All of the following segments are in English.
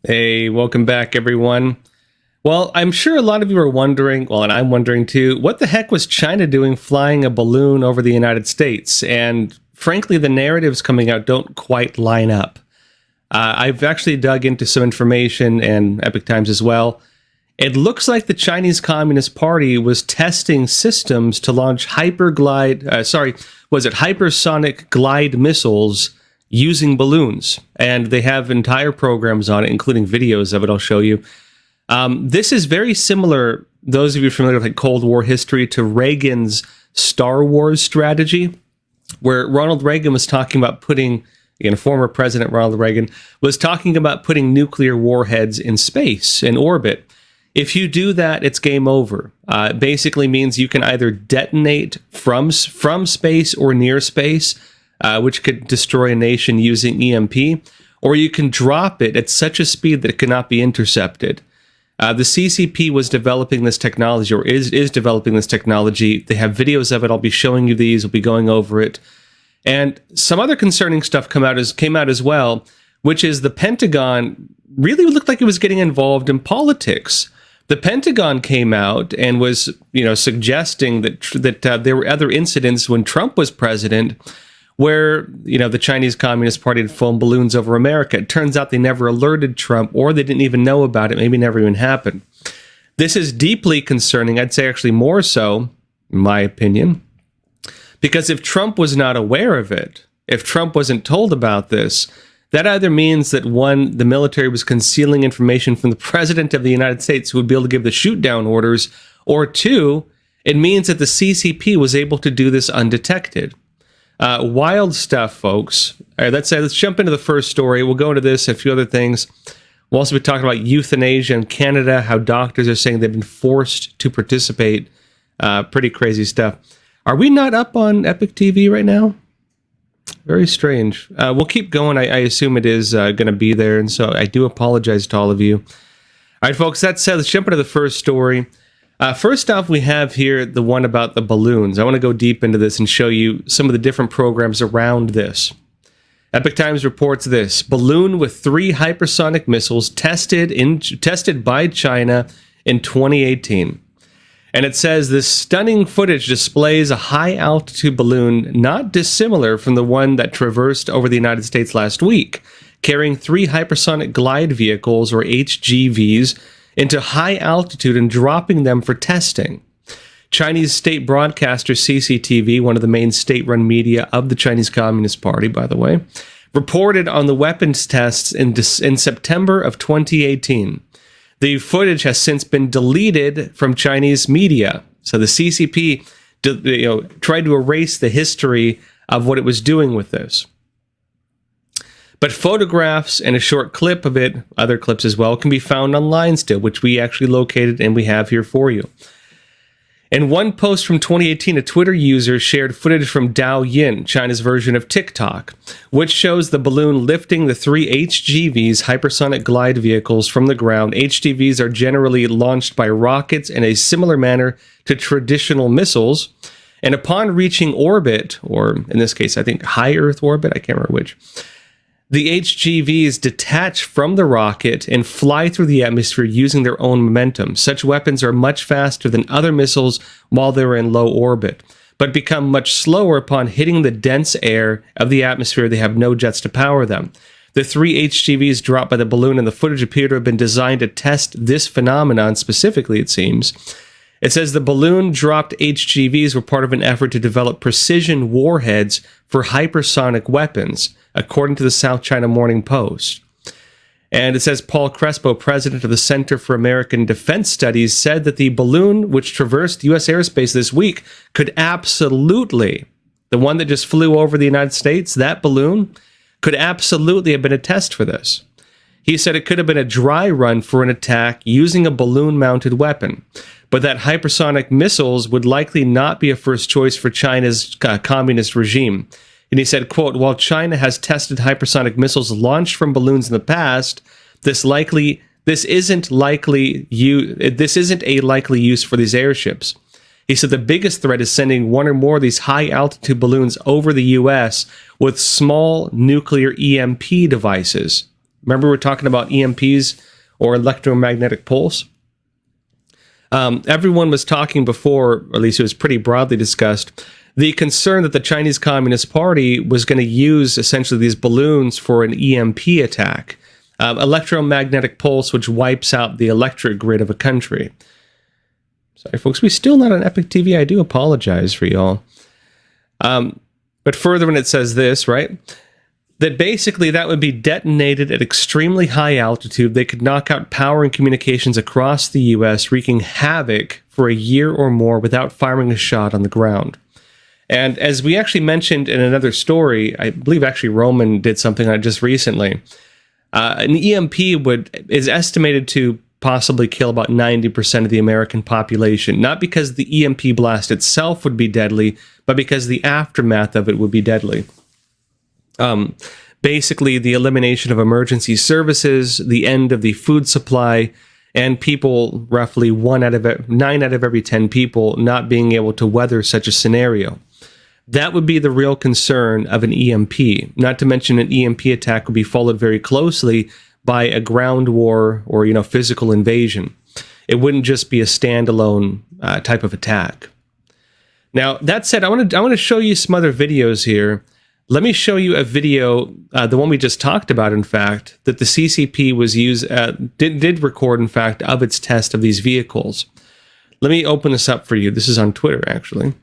Hey, welcome back, everyone. Well, I'm sure a lot of you are wondering, well, and I'm wondering too, what the heck was China doing flying a balloon over the United States? And frankly, the narratives coming out don't quite line up. I've actually dug into some information and Epic Times as well. It looks like the Chinese Communist Party was testing systems to launch hypersonic glide missiles using balloons. And they have entire programs on it, including videos of it. I'll show you. This is very similar, those of you familiar with like Cold War history, to Reagan's Star Wars strategy, where Ronald Reagan was talking about putting, former President Ronald Reagan was talking about putting nuclear warheads in space, in orbit. If you do that, it's game over. It basically means you can either detonate from space or near space, which could destroy a nation using EMP, or you can drop it at such a speed that it cannot be intercepted. The CCP was developing this technology, or is developing this technology. They have videos of it. I'll be showing you these. We'll be going over it. And some other concerning stuff came out as well, which is the Pentagon really looked like it was getting involved in politics. The Pentagon came out and was, suggesting that there were other incidents when Trump was president where, the Chinese Communist Party had flown balloons over America. It turns out they never alerted Trump, or they didn't even know about it. Maybe never even happened. This is deeply concerning. I'd say actually more so, in my opinion, because if Trump was not aware of it, if Trump wasn't told about this, that either means that one, the military was concealing information from the president of the United States who would be able to give the shoot down orders, or two, it means that the CCP was able to do this undetected. Wild stuff, folks. All right, let's jump into the first story. We'll go into this, a few other things. We'll also be talking about euthanasia in Canada, how doctors are saying they've been forced to participate. Pretty crazy stuff. Are we not up on Epic TV right now? Very strange. We'll keep going. I assume it is going to be there, and so I do apologize to all of you. All right, folks, that said, let's jump into the first story. First off, we have here the one about the balloons. I want to go deep into this and show you some of the different programs around this. Epic Times reports this: balloon with 3 hypersonic missiles tested by China in 2018. And it says this stunning footage displays a high-altitude balloon not dissimilar from the one that traversed over the United States last week, carrying 3 hypersonic glide vehicles, or HGVs, into high altitude and dropping them for testing. Chinese state broadcaster CCTV, one of the main state-run media of the Chinese Communist Party, by the way, reported on the weapons tests in September of 2018. The footage has since been deleted from Chinese media. So the CCP tried to erase the history of what it was doing with this. But photographs and a short clip of it, other clips as well, can be found online still, which we actually located and we have here for you. In one post from 2018, a Twitter user shared footage from Douyin, China's version of TikTok, which shows the balloon lifting the 3 HGVs, hypersonic glide vehicles, from the ground. HGVs are generally launched by rockets in a similar manner to traditional missiles. And upon reaching orbit, or in this case, I think high Earth orbit, I can't remember which, the HGVs detach from the rocket and fly through the atmosphere using their own momentum. Such weapons are much faster than other missiles while they're in low orbit, but become much slower upon hitting the dense air of the atmosphere. They have no jets to power them. The 3 HGVs dropped by the balloon in the footage appear to have been designed to test this phenomenon specifically, it seems. It says the balloon-dropped HGVs were part of an effort to develop precision warheads for hypersonic weapons, according to the South China Morning Post. And it says Paul Crespo, president of the Center for American Defense Studies, said that the balloon which traversed U.S. airspace this week could absolutely, the one that just flew over the United States, that balloon, could absolutely have been a test for this. He said it could have been a dry run for an attack using a balloon-mounted weapon, but that hypersonic missiles would likely not be a first choice for China's communist regime. And he said, quote, while China has tested hypersonic missiles launched from balloons in the past, this isn't a likely use for these airships. He said the biggest threat is sending one or more of these high-altitude balloons over the U.S. with small nuclear EMP devices. Remember, we're talking about EMPs or electromagnetic pulse. Everyone was talking before, or at least it was pretty broadly discussed, the concern that the Chinese Communist Party was going to use essentially these balloons for an EMP attack, electromagnetic pulse, which wipes out the electric grid of a country. Sorry, folks, we're still not on Epic TV. I do apologize for y'all. But further when it says this, right, that basically that would be detonated at extremely high altitude. They could knock out power and communications across the U.S., wreaking havoc for a year or more without firing a shot on the ground. And as we actually mentioned in another story, I believe actually Roman did something on it just recently, an EMP is estimated to possibly kill about 90% of the American population, not because the EMP blast itself would be deadly, but because the aftermath of it would be deadly. Basically, the elimination of emergency services, the end of the food supply, and people, roughly 9 out of every 10 people, not being able to weather such a scenario. That would be the real concern of an EMP. Not to mention an EMP attack would be followed very closely by a ground war or, physical invasion. It wouldn't just be a standalone type of attack. Now, that said, I want to show you some other videos here. Let me show you a video, the one we just talked about, in fact, that the CCP did record, in fact, of its test of these vehicles. Let me open this up for you. This is on Twitter, actually.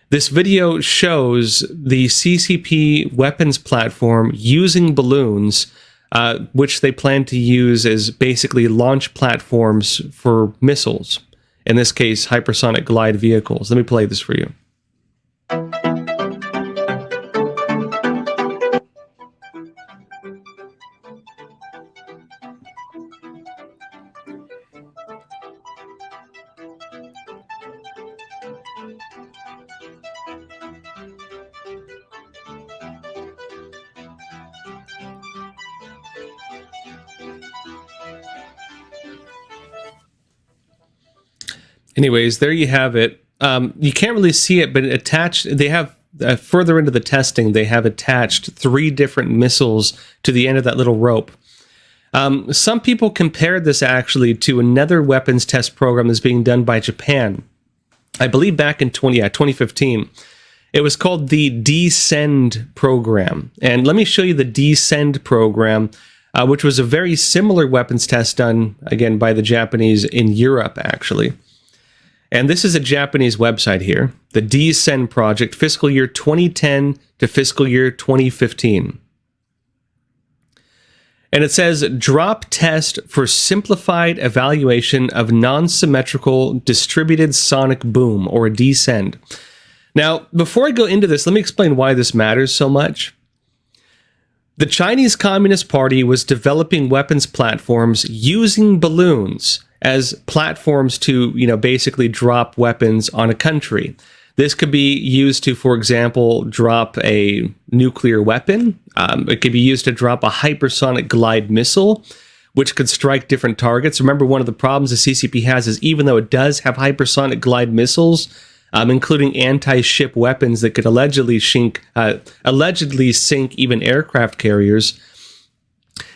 This video shows the CCP weapons platform using balloons, which they plan to use as basically launch platforms for missiles. In this case, hypersonic glide vehicles. Let me play this for you. Anyways, there you have it. You can't really see it, but they have, further into the testing, they have attached 3 different missiles to the end of that little rope. Some people compared this actually to another weapons test program that's being done by Japan. I believe back in 2015. It was called the Descend program. And let me show you the Descend program, which was a very similar weapons test done, again, by the Japanese in Europe, actually. And this is a Japanese website here, the Descend project, fiscal year 2010 to fiscal year 2015. And it says, drop test for simplified evaluation of non-symmetrical distributed sonic boom, or Descend. Now, before I go into this, let me explain why this matters so much. The Chinese Communist Party was developing weapons platforms using balloons as platforms to, basically drop weapons on a country. This could be used to, for example, drop a nuclear weapon. It could be used to drop a hypersonic glide missile, which could strike different targets. Remember, one of the problems the CCP has is even though it does have hypersonic glide missiles, including anti-ship weapons that could allegedly sink even aircraft carriers,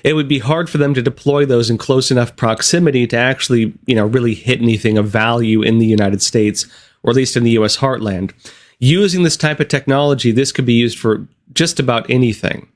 it would be hard for them to deploy those in close enough proximity to actually, really hit anything of value in the United States, or at least in the U.S. heartland. Using this type of technology, this could be used for just about anything.